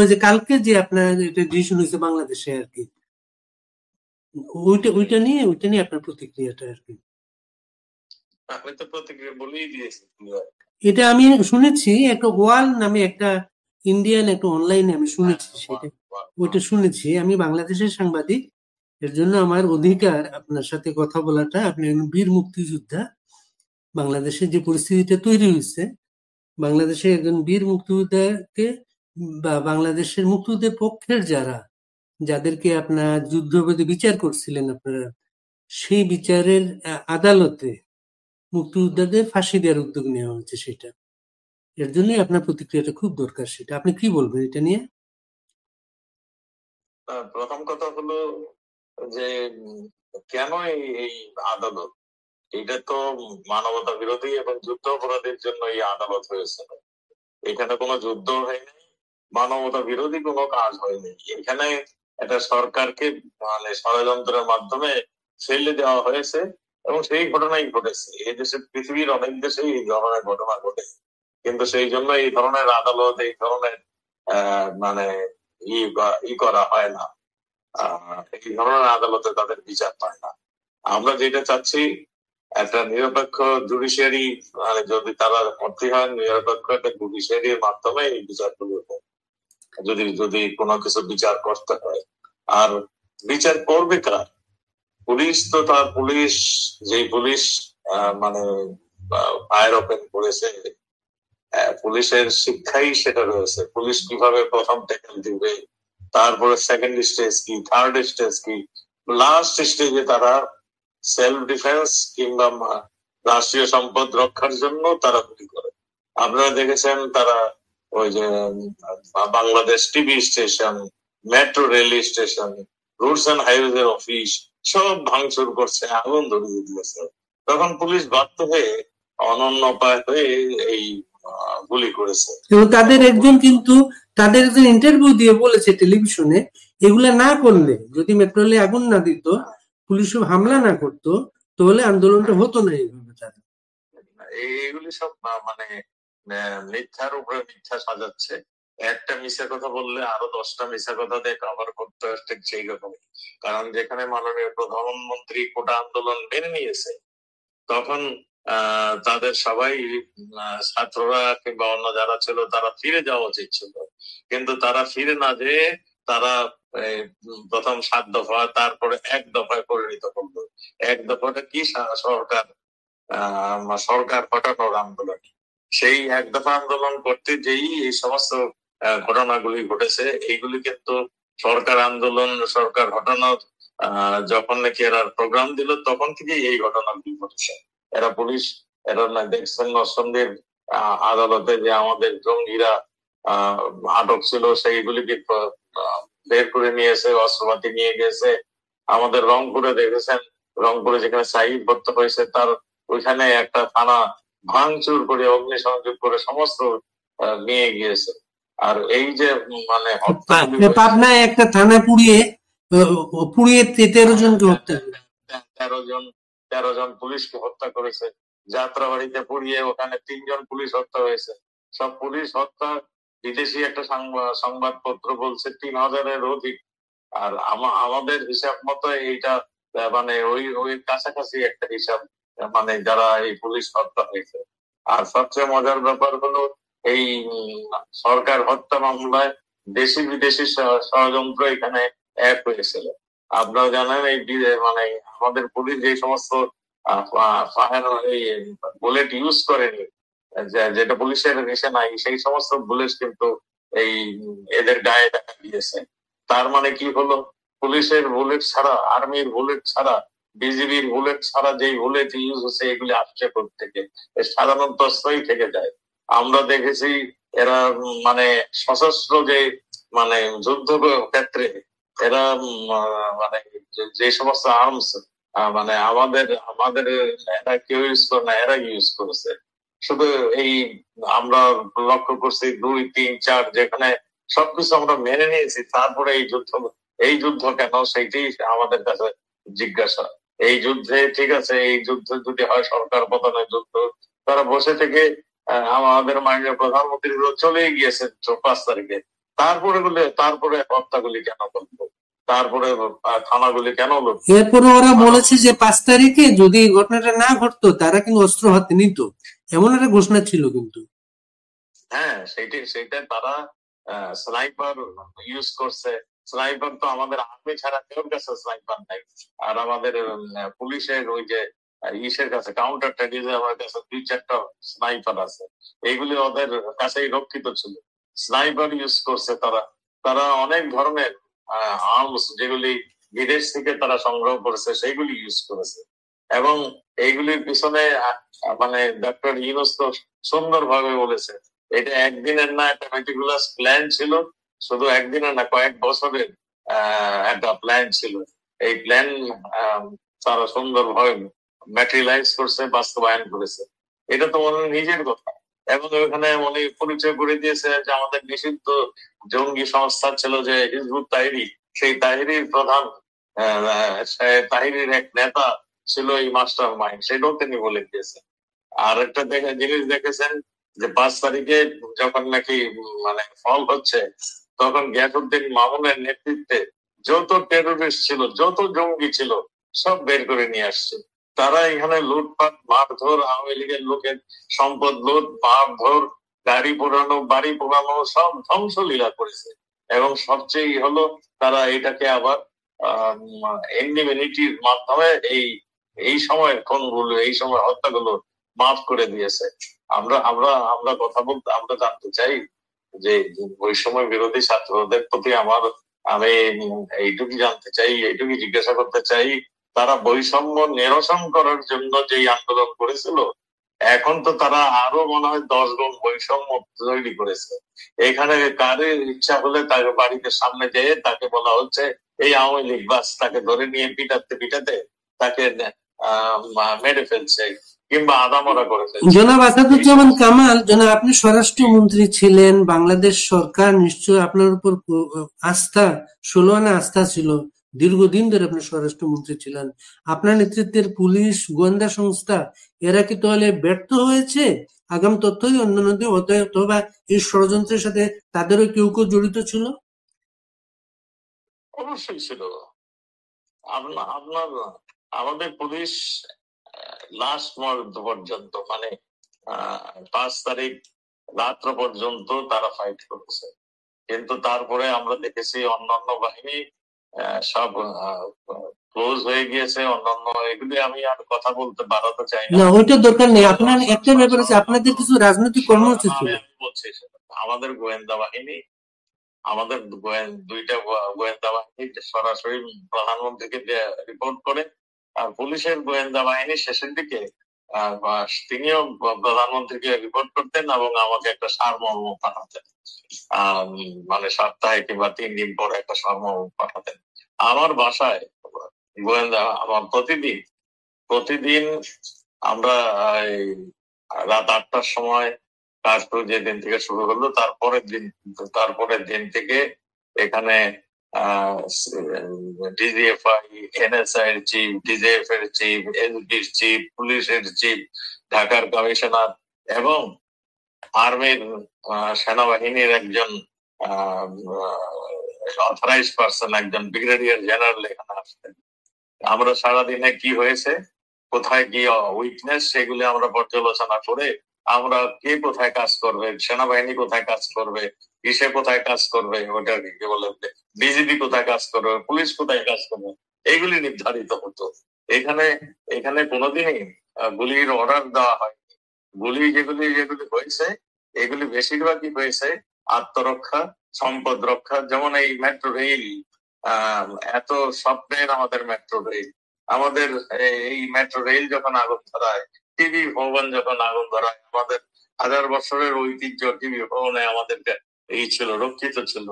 ওই যে কালকে যে আপনার এটা ডিসিশন হয়েছে বাংলাদেশে আর কি, ওইটা নিয়ে আপনার প্রতিক্রিয়াটা আর কি। আমি তো প্রতিক্রিয়া বলেই দিয়েছি। এটা আমি শুনেছি একটা ওয়াল নামে একটা ইন্ডিয়ান একটা অনলাইনে আমি শুনেছি, সেটা ওইটা শুনেছি। আমি বাংলাদেশের সাংবাদিক, এর জন্য আমার অধিকার আপনার সাথে কথা বলাটা। আপনি একজন বীর মুক্তিযোদ্ধা, বাংলাদেশে যে পরিস্থিতিটা তৈরি হয়েছে, বাংলাদেশে একজন বীর মুক্তিযোদ্ধাকে বা বাংলাদেশের মুক্তিযুদ্ধের পক্ষের যাদেরকে আপনার যুদ্ধবিরোধী বিচার করছিলেন আপনারা, সেই বিচারের আদালতে মুক্তিযোদ্ধাদের ফাঁসি দেওয়ার উদ্যোগ নেওয়া হয়েছে, সেটা এর জন্যই আপনার প্রতিক্রিয়াটা খুব দরকার। সেটা আপনি কি বলবেন এটা নিয়ে? প্রথম কথা হলো যে কেন এই আদালত, এটা তো মানবতা বিরোধী এবং যুদ্ধ অপরাধের জন্য এই আদালত হয়েছে। এখানে কোনো যুদ্ধ হয়নি, মানবতা বিরোধী কোনো কাজ হয়নি। এখানে একটা সরকারকে মানে ষড়যন্ত্রের মাধ্যমে ফেলে দেওয়া হয়েছে এবং সেই ঘটনাই ঘটেছে। এই দেশে, পৃথিবীর অনেক দেশে এই ধরনের ঘটনা ঘটে, কিন্তু সেই জন্য এই ধরনের আদালত, এই ধরনের মানে ই করা হয় না। এই ধরনের আদালতে তাদের বিচার পায় না। আমরা যেটা চাচ্ছি, একটা নিরপেক্ষ জুডিশিয়ারি, মানে যদি তারা ভর্তি হয়, নিরপেক্ষ একটা জুডিশিয়ারির মাধ্যমে এই বিচারগুলো হয়। যদি কোনো কিছু বিচার করতে হয়, আর বিচার করবে কার? পুলিশ তো তার পুলিশ, যে পুলিশ মানে ফায়ার ওপেন করেছে, পুলিশের শিক্ষাই সেটা রয়েছে। পুলিশ কিভাবে প্রথম ট্যাকেল দিবে, তারপরে সেকেন্ড স্টেজ কি, থার্ড স্টেজ কি, লাস্ট স্টেজে তারা সেলফ ডিফেন্স কিংবা রাষ্ট্রীয় সম্পদ রক্ষার জন্য তারা গুলি করে। আপনারা দেখেছেন তারা ওই যে Bangladesh TV station, metro rail station, roads and highways এর অফিস সব ভাঙচুর করছে, আগুন ধরিয়ে দিয়েছে। তখন পুলিশ বাধ্য হয়ে, অনন্য উপায় হয়ে এই গুলি করেছে। এবং তাদের একজন ইন্টারভিউ দিয়ে বলেছে টেলিভিশনে, এগুলা না করলে, যদি মেট্রো রেলে আগুন না দিত, পুলিশ হামলা না করতো, তাহলে আন্দোলনটা হতো না এইভাবে। এইগুলি সব মানে মিথ্যার উপরে মিথ্যা সাজাচ্ছে। একটা মিথ্যা কথা বললে আরো 10টা মিথ্যা কথা দিয়ে কভার করতে হচ্ছে, সেই রকম। কারণ যেখানে মাননীয় প্রধানমন্ত্রী কোটা আন্দোলন মেনে নিয়েছে, তখন তাদের সবাই ছাত্ররা কিংবা অন্য যারা ছিল তারা ফিরে যাওয়া উচিত ছিল, কিন্তু তারা ফিরে না যেয়ে তারা প্রথম 7 দফা, তারপরে 1 দফায় পরিণত করলো। 1 দফাটা কি? সরকার হটানোর আন্দোলন। সেই 1 দফা আন্দোলন করতে যেই এই সমস্ত ঘটনাগুলি ঘটেছে। এইগুলি কিন্তু সরকার আন্দোলন, সরকার হটানোর যখন নাকি এরা প্রোগ্রাম দিল, তখন থেকে এই ঘটনাগুলি ঘটেছে। এরা না দেখছেন নরসিংদীর আদালতে যে আমাদের জঙ্গিরা আটক ছিল, সেইগুলিকে বের করে নিয়েছে, অস্ত্রপাতি নিয়ে গেছে। আমাদের রংপুরে দেখেছেন, রংপুরে যেখানে সাইদ হত্যা হয়েছে, তার ওইখানে একটা থানা ভাঙচুর করে, অগ্নিসংযোগ করে সমস্ত নিয়ে গিয়েছে। আর এই যে মানে পাবনায় একটা থানা পুড়িয়ে 13 জনকে হত্যা, 13 জন পুলিশকে হত্যা করেছে। যাত্রাবাড়িতে পুড়িয়ে ওখানে 3 জন পুলিশ হত্যা হয়েছে। সব পুলিশ হত্যা, বিদেশি একটা সংবাদপত্র বলছে 3000-এর অধিক। আর আমাদের হিসাব মতো এইটা মানে ওই কাছাকাছি একটা হিসাব, মানে যারা এই পুলিশ হত্যা হয়েছে। আর সবচেয়ে মজার ব্যাপার হলো, এই সরকার হত্যা মামলায় দেশি বিদেশি ষড়যন্ত্র এখানে এক হয়েছিল। আপনারা জানেন, এই মানে আমাদের পুলিশ যে সমস্ত বুলেট ইউজ করেনি, যেটা পুলিশের দেশে নাই, সেই সমস্ত বুলেট কিন্তু এই এদের গায়ে দেখা দিয়েছে। তার মানে কি হলো, পুলিশের বুলেট ছাড়া, আর্মির বুলেট ছাড়া, বিজিবির বুলেট ছাড়া যেই বুলেট ইউজ হচ্ছে, এগুলি আসছে থেকে সাধারণত অস্ত্রই থেকে যায়। আমরা দেখেছি এরা মানে সশস্ত্র যে মানে যুদ্ধ ক্ষেত্রে এরা মানে যে সমস্ত আর্মস মানে আমাদের এরা কেউ ইউজ করে না, এরা ইউজ করেছে। শুধু এই আমরা লক্ষ্য করছি 2, 3, 4 যেখানে সবকিছু আমরা মেনে নিয়েছি, তারপরে এই যুদ্ধ কেন, সেইটাই আমাদের কাছে জিজ্ঞাসা। এই যুদ্ধে ঠিক আছে, এই যুদ্ধ যদি হয় সরকার পতনের যুদ্ধ, তারা বসে থেকে আমাদের মাননীয় প্রধানমন্ত্রী চলেই গিয়েছে 5 তারিখে, তারপরে হত্যাগুলি কেন করলো, তারপরে থানাগুলি কেন লুট? এরপরে ওরা বলেছে যে 5 তারিখে যদি এই ঘটনাটা না ঘটতো তারা কিন্তু অস্ত্র হাতে নিত, এমন একটা ঘোষণা ছিল কিন্তু। হ্যাঁ, সেটাই তারা স্নাইপার ইউজ করছে। স্নাইপার তো আমাদের আর্মি ছাড়া কেউ কাছে স্নাইপার নাই। আর আমাদের পুলিশের ওই যে ইসের কাছে, কাউন্টার টেরিজমের কাছে 2-4টা স্নাইপার আছে। এগুলি ওদের কাছেই রক্ষিত ছিল। স্নাইপার ইউজ করছে তারা। তারা অনেক ধরনের আর্মস যেগুলি বিদেশ থেকে তারা সংগ্রহ করেছে সেগুলি ইউজ করেছে। এবং এইগুলির পিছনে মানে ডক্টর ইউনূস তো সুন্দরভাবে বলেছে, এটা একদিনের না, একটা মেটিকুলাস প্ল্যান ছিল। শুধু একদিনের না, কয়েক বছরের একটা প্ল্যান ছিল। এই প্ল্যান তারা সুন্দরভাবে ম্যাটেরিয়ালাইজ করছে, বাস্তবায়ন করেছে। এটা তো মনে নিজের কথা। এবং ওখানে মনে পরিচয় করে দিয়েছে যে আমাদের নিষিদ্ধ জঙ্গি সংস্থা ছিল যে হিজবুত তাহরির, সেই তাহরির প্রধান তাহরির এক নেতা ছিল এই মাস্টার মাইন্ড, সেটাও তিনি বলে দিয়েছেন। আর একটা জিনিস দেখেছেন যে 5 তারিখে যখন নাকি মানে ফল হচ্ছে, তখন গিয়াসউদ্দিন মামুনের নেতৃত্বে যত টেরোরিস্ট ছিল, যত জঙ্গি ছিল, সব বের করে নিয়ে আসছে। তারা এখানে লুটপাট, মারধর, আওয়ামী লীগের লোকের সম্পদ লুট, মারধর, গাড়ি পোড়ানো, বাড়ি পোড়ানো, সব ধ্বংসলীলা করেছে। এবং সবচেয়ে হলো তারা এটাকে আবার এন্ডিমিনিটির মাধ্যমে এই এই সময়ের খুনগুলো, এই সময় হত্যাগুলো মাফ করে দিয়েছে। আমরা আমরা আমরা কথা বলতে, আমরা জানতে চাই যে বৈষম্য বিরোধী ছাত্রদের প্রতি আমি এইটুকু জানতে চাই, এইটুকু জিজ্ঞাসা করতে চাই, তারা বৈষম্য নিরসন করার জন্য যে আন্দোলন করেছিল, এখন তো তারা আরো মনে হয় 10 গুণ বৈষম্য তৈরি করেছে। এখানে কারের ইচ্ছা হলে তার বাড়িতে সামনে যেয়ে তাকে বলা হচ্ছে এই আওয়ামী লীগ, বাস তাকে ধরে নিয়ে পিটাতে পিটাতে তাকে মেরে ফেলছে কিংবা আদামরা করে ফেলছে। জনাব আসাদুজ্জামান কামাল, জনাব আপনি স্বরাষ্ট্রমন্ত্রী ছিলেন, বাংলাদেশ সরকার নিশ্চয় আপনার উপর আস্থা, 16 আনা আস্থা ছিল, দীর্ঘদিন ধরে আপনি স্বরাষ্ট্রমন্ত্রী ছিলেন। আপনার নেতৃত্বের পুলিশ, গোয়েন্দা সংস্থা এরা কি তাহলে ব্যর্থ হয়েছে আগাম তথ্য অন্যান্য অথবা এই ষড়যন্ত্রের সাথে তাদেরও কেউ কেউ জড়িত ছিল? অবশ্যই ছিল। আপনার আমাদের পুলিশ লাস্ট মুহূর্ত পর্যন্ত, মানে 5 তারিখ রাত্র পর্যন্ত তারা ফাইট করেছে। কিন্তু তারপরে আমরা দেখেছি অন্যান্য বাহিনী সব ক্লোজ হয়ে গিয়েছে। অন্যান্য এগুলি আমি আর কথা বলতে বাড়াতে চাই না, ওইটা দরকার নেই। আপনার একটা ব্যাপার আছে, আপনাদের কিছু রাজনৈতিক কর্মসূচি ছিল। আমি বলছি আমাদের গোয়েন্দা বাহিনী, আমাদের দুইটা গোয়েন্দা বাহিনী সরাসরি প্রধানমন্ত্রীকে রিপোর্ট করে। আর পুলিশের গোয়েন্দা বাহিনী শেষের দিকে তিনিও প্রধানমন্ত্রীকে রিপোর্ট করতেন এবং আমাকে একটা সারমর্ম পাঠাতেন। মানে সপ্তাহে কিংবা 3 দিন পর একটা সারমর্ম পাঠাতেন আমার বাসায়। গোয়েন্দা আমার প্রতিদিন আমরা রাত 8টার সময় কাজগুলো যেদিন থেকে শুরু হলো, তারপরের দিন থেকে এখানে ডিজিএফআই, এনএসআই এর চিফ, ডিজিএফ এর চিফ, এসবির চিফ, পুলিশের চিফ, ঢাকার কমিশনার এবং আর্মির সেনাবাহিনীর একজন অথরাইজ পার্সন, একজন ব্রিগেডিয়ার জেনারেল এখানে আসতেন। আমরা সারাদিনে কি হয়েছে, কোথায় কি উইকনেস, সেগুলি আমরা পর্যালোচনা করে আমরা কে কোথায় কাজ করবে, সেনাবাহিনী কোথায় কাজ করবে, কিসে কোথায় কাজ করবে, ওটা কি বলে বিজিবি কোথায় কাজ করবে, পুলিশ কোথায় কাজ করবে, এগুলি নির্ধারিত হতো। এখানে এখানে কোনোদিনই গুলির অর্ডার দেওয়া হয়নি। যেগুলি হয়েছে, এগুলি বেশিরভাগই হয়েছে আত্মরক্ষা, সম্পদ রক্ষা। যেমন এই মেট্রো রেল, এত স্বপ্নের আমাদের মেট্রো রেল, আমাদের এই মেট্রো রেল যখন আগুন ধরায়, টিভি ভবন যখন আগুন ধরায়, আমাদের 1000 বছরের ঐতিহ্য টিভি ভবনে আমাদের এই ছিল, রক্ষিত ছিল।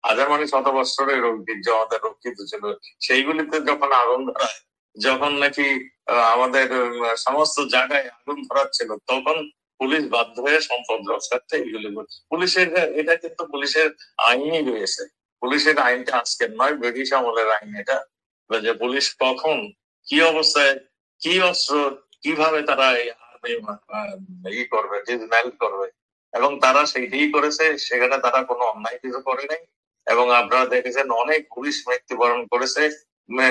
1000 মানে 100 বছরের ঐতিহ্য আমাদের রক্ষিত ছিল। সেইগুলিতে যখন আগুন ধরায়, যখন নাকি আমাদের সমস্ত জায়গায় আগুন ধরাচ্ছিল, তখন পুলিশ বাধ্য হয়ে সম্পদ রক্ষার্থে এইগুলি পুলিশের, এটা কিন্তু পুলিশের আইনই রয়েছে। পুলিশের আইনটা আজকের নয়, ব্রিটিশ আমলের আইন এটা, যে পুলিশ কখন কি অবস্থায় কি অস্ত্র কিভাবে তারা এই আর্মি করবে, ডিসম্যান্টল করবে এবং তারা সেইটাই করেছে, সেখানে তারা কোনো অন্যায় কিছু করে নাই। এবং আপনারা দেখেছেন অনেক পুলিশ মৃত্যুবরণ করেছে,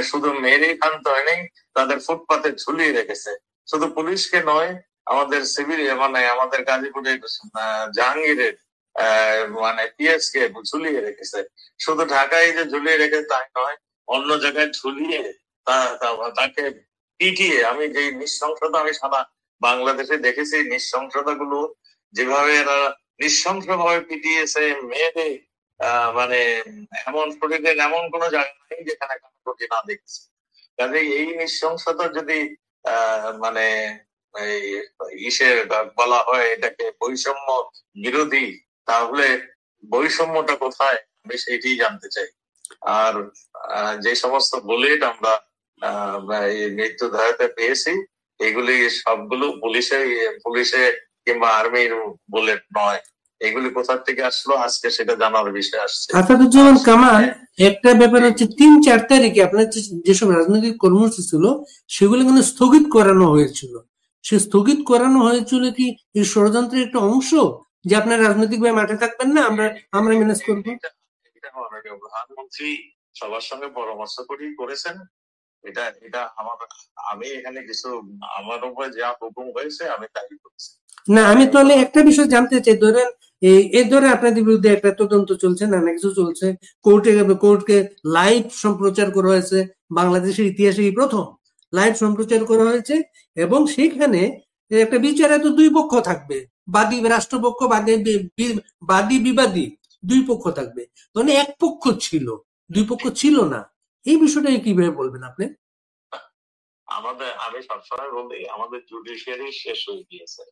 শুধু মেরেই ক্ষান্ত হয়নি, তাদের ফুটপাতে ঝুলিয়ে রেখেছে। শুধু পুলিশকে নয়, আমাদের সিভিল মানে আমাদের গাজীপুরের জাহাঙ্গীরের মানে পিএস কে ঝুলিয়ে রেখেছে। শুধু ঢাকায় যে ঝুলিয়ে রেখেছে তাই নয়, অন্য জায়গায় ঝুলিয়ে তাকে পিটিয়ে, আমি যে নৃশংসতা আমি সারা বাংলাদেশে দেখেছি, নৃশংসতা গুলো যেভাবে এরা নৃশংস ভাবে পিটিয়েছে মেয়েদের, মানে এমন শরীরের এমন কোন জায়গা নেই যেখানে কাটাকুটি না দেখছে। কাজে এই নৃশংসতা যদি মানে এই ইসে বলা হয় এটাকে বৈষম্য বিরোধী, তাহলে বৈষম্যটা কোথায় আমি সেইটাই জানতে চাই। আর যে সমস্ত বুলেট আমরা এই মৃত্যু ধারাতে পেয়েছি, এগুলি সবগুলো পুলিশে কিংবা আর্মির বুলেট নয়। এগুলি কোথা থেকে আসলো আজকে সেটা জানার বিষয় আসছে। আসাদুজ্জামান কামাল, একটা ব্যাপার হচ্ছে 3-4 তারিখে আপনার যেসব রাজনৈতিক কর্মসূচি ছিল সেগুলো কিন্তু স্থগিত করানো হয়েছিল। সে স্থগিত করানো হয়েছিল কি এই ষড়যন্ত্রের একটা অংশ, যে আপনার রাজনৈতিক ভাবে মাঠে থাকবেন না, আমরা ম্যানেজ করবো? এটা মাননীয় প্রধানমন্ত্রী সবার সঙ্গে পরামর্শ করেই করেছেন। এটা এটা আমি এখানে কিছু আমার উপরে যা হুকুম হয়েছে আমি তাই করছি। না, আমি তাহলে একটা বিষয় জানতে চাই, ধরেন এই ধরে আপনাদের বিরুদ্ধে একটা তদন্ত চলছে, নানা কিছু চলছে, কোর্টকে লাইভ সম্প্রচার করা হয়েছে, বাংলাদেশের ইতিহাসে এই প্রথম লাইভ সম্প্রচার করা হয়েছে, এবং সেখানে একটা বিচারে তো দুই পক্ষ থাকবে, বাদী রাষ্ট্রপক্ষ, বাদী বিবাদী, দুই পক্ষ থাকবে, মানে এক পক্ষ ছিল, দুই পক্ষ ছিল না। এই বিষয়টা কিভাবে বলবেন আপনি? আমি সবসময় বলি আমাদের জুডিশিয়ারি শেষ হয়ে গিয়েছে,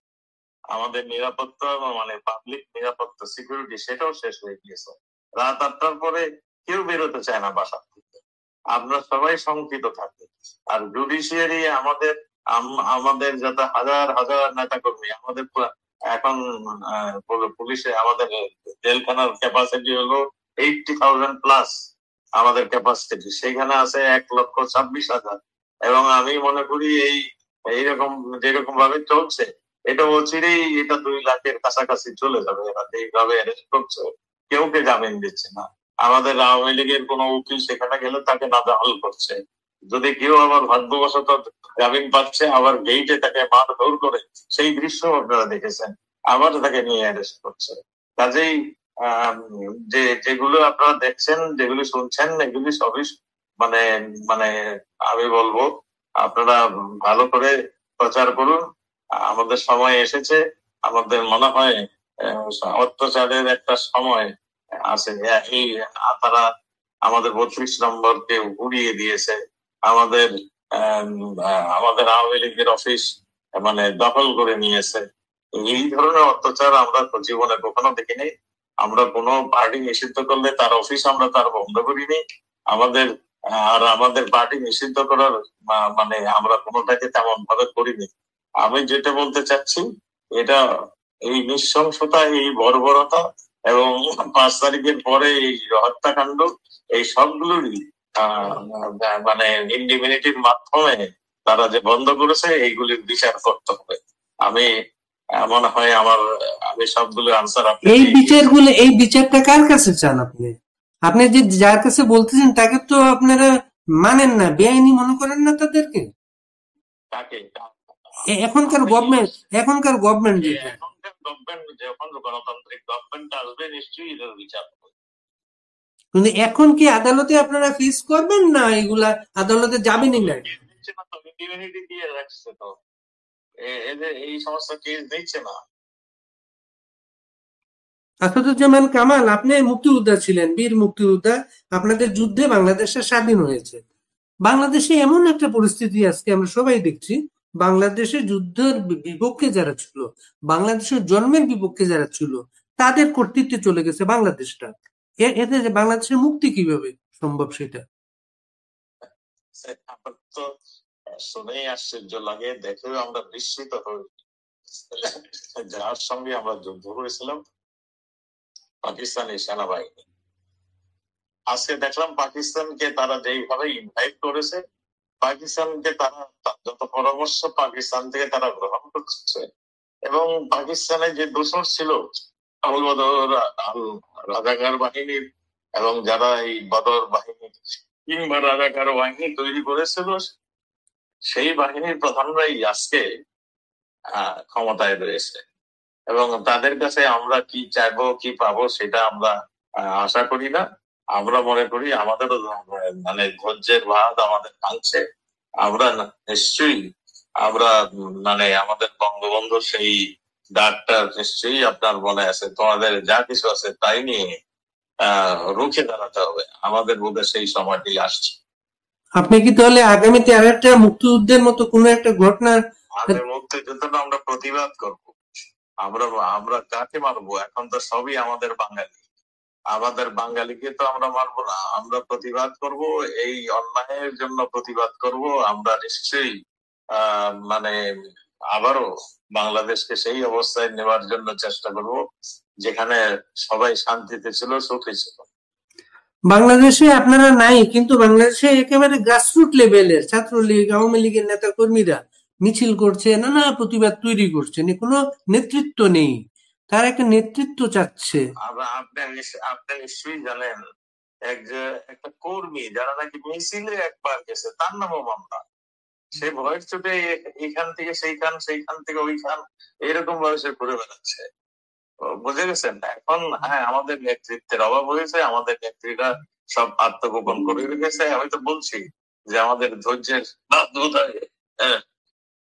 আমাদের নিরাপত্তা মানে পাবলিক নিরাপত্তা সিকিউরিটি সেটাও শেষ হয়ে গিয়েছে। রাত 8টার পরে কেউ বেরোতে চায় না বাসা থেকে, আমরা সবাই শঙ্কিত থাকি। আর জুডিশিয়ারি আমাদের যত হাজার হাজার নেতা কর্মী, আমাদের এখন পুলিশে আমাদের জেলখানার ক্যাপাসিটি হলো 80,000 প্লাস, আমাদের ক্যাপাসিটি সেখানে আছে 1,26,000। এবং আমি মনে করি এইরকম যেরকম ভাবে চলছে এটা অচিরেই এটা 2 লাখের কাছাকাছি চলে যাবে। এরা যেভাবে অ্যারেস্ট করছে, কেউকে জামিন দিচ্ছে না। আমাদের আওয়ামী লীগের কোন উকিল সেখানে গেলে তাকে নাজেহাল করছে, যদি কেউ আবার ভাগ্যবশত জামিন পাচ্ছে আবার গেইটে তাকে মারধর করে, সেই দৃশ্য আপনারা দেখেছেন, আবার তাকে নিয়ে অ্যারেস্ট করছে। কাজেই যেগুলো আপনারা দেখছেন, যেগুলি শুনছেন, এগুলি সবই মানে মানে আমি বলবো আপনারা ভালো করে প্রচার করুন। আমাদের সময় এসেছে, আমাদের মনে হয় অত্যাচারের একটা সময় আছে। এই তারা আমাদের 32 নম্বরকে উড়িয়ে দিয়েছে, আমাদের আমাদের আওয়ামী লীগের অফিস মানে দখল করে নিয়েছে। এই ধরনের অত্যাচার আমরা জীবনে কখনো দেখিনি। আমরা কোনো পার্টি নিষিদ্ধ করলে তার অফিস আমরা তার বন্ধ করিনি। আমাদের পার্টি নিষিদ্ধ করার মানে আমরা কোনোটাকে তেমন ভাবে করিনি। আমি যেটা বলতে চাচ্ছি, এটা এই নৃশংসতা, এই বর্বরতা এবং 5 তারিখের পরে এই হত্যাকাণ্ড, এই সবগুলোরই মানে ইন্ডিমিনিটির মাধ্যমে তারা যে বন্ধ করেছে এইগুলির বিচার করতে হবে। আমি মনে হয় আমি সবগুলো আনসার এই বিচারটা কার কাছে চান আপনি? আপনি যে যার কাছে বলতেছেন তাকে তো আপনারা মানেন না, বেআইনি মনে করেন না তাদেরকে? এখনকার গভর্নমেন্ট যেটা, যখন গণতান্ত্রিক গভর্নমেন্ট আসবে নিশ্চয়ই এদের বিচার হবে। কিন্তু এখন কি আদালতে আপনারা ফেস করবেন, না এগুলা আদালতে যাবেনই না? ইমিউনিটি দিয়ে রাখছে তো, এদের এই সমস্ত কেস দিচ্ছে না। আসাদুজ্জামান কামাল, আপনি মুক্তিযোদ্ধা ছিলেন, বীর মুক্তিযোদ্ধা, আপনাদের যুদ্ধে বাংলাদেশের স্বাধীন হয়েছে। বাংলাদেশে এমন একটা পরিস্থিতি আজকে আমরা সবাই দেখছি, বাংলাদেশের যুদ্ধের বিপক্ষে যারা ছিল, বাংলাদেশের জন্মের বিপক্ষে যারা ছিল, তাদের কর্তৃত্বে চলে গেছে বাংলাদেশটা। এতে বাংলাদেশের মুক্তি কিভাবে সম্ভব সেটা? আমার তো শুনেই আশ্চর্য লাগে, দেখেও আমরা বিস্মিত হই। যার সঙ্গে আমরা যুদ্ধ করেছিলাম পাকিস্তানি সেনাবাহিনী, আজকে দেখলাম পাকিস্তানকে তারা যেইভাবে ইনভাইট করেছে, পাকিস্তানকে তারা যত পরামর্শ পাকিস্তান থেকে তারা গ্রহণ করছে, এবং পাকিস্তানে যে দোসর ছিল আল বদর রাজাকার বাহিনীর, এবং যারা এই বদর বাহিনী কিংবা রাজাকার বাহিনী তৈরি করেছিল, সেই বাহিনীর প্রধানরাই আজকে ক্ষমতায় রয়েছে। এবং তাদের কাছে আমরা কি চাইবো কি পাবো সেটা আমরা আশা করি না। আমরা মনে করি আমাদেরও মানে ধৈর্যের ভাত আমাদের ভাঙছে। আমরা নিশ্চয়ই আমরা মানে আমাদের বঙ্গবন্ধুর সেই ডাক্তার নিশ্চয়ই আপনার মনে আছে, তোমাদের যা কিছু আছে তাই নিয়ে রুখে দাঁড়াতে হবে। আমাদের বোধ সেই সময়টি আসছে। আপনি কি তাহলে আগামীতে আর একটা মুক্তিযুদ্ধের মতো কোনো একটা ঘটনার আমাদের মুক্তিযুদ্ধটা আমরা প্রতিবাদ করব। আমরা আমরা কাকে মারবো? এখন তো সবই আমাদের বাঙালি। আমাদের বাঙালিকে তো আমরা মারবো না, আমরা প্রতিবাদ করব, এই অন্যায়ের জন্য প্রতিবাদ করব। আমরা নিশ্চয়ই মানে আবারও বাংলাদেশকে সেই অবস্থায় নেওয়ার জন্য চেষ্টা করব যেখানে সবাই শান্তিতে ছিল, সুখে ছিল। বাংলাদেশে আপনারা নাই, কিন্তু বাংলাদেশে একেবারে গ্রাসরুট লেভেলের ছাত্রলীগ আওয়ামী লীগের নেতা কর্মীরা মিছিল করছে, নানা প্রতিবাদ তৈরি করছেন, কোনো নেতৃত্ব নেই, তার একটা নেতৃত্ব চাচ্ছে। আপনি নিশ্চয়ই জানেন একটা কর্মী যারা নাকি মিছিলে একবার গেছে, তার নামও মামলা। সে ভয়ের চোটে এইখান থেকে সেইখান, সেইখান থেকে ওইখান, এরকম ভাবে সে ঘুরে বেড়াচ্ছে। বুঝে গেছেন? এখন হ্যাঁ, আমাদের নেতৃত্বের অভাব হয়েছে, আমাদের নেত্রীরা সব আত্মগোপন করে রেখেছে। আমি তো বলছি যে আমাদের ধৈর্যের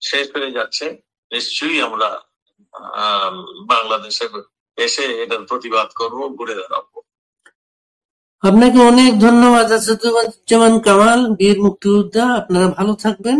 শেষ হয়ে যাচ্ছে। নিশ্চয়ই আমরা বাংলাদেশে এসে এটার প্রতিবাদ করব, ঘুরে দাঁড়াবো। আপনাকে অনেক ধন্যবাদ আসাদুজ্জামান কামাল, বীর মুক্তিযোদ্ধা। আপনারা ভালো থাকবেন।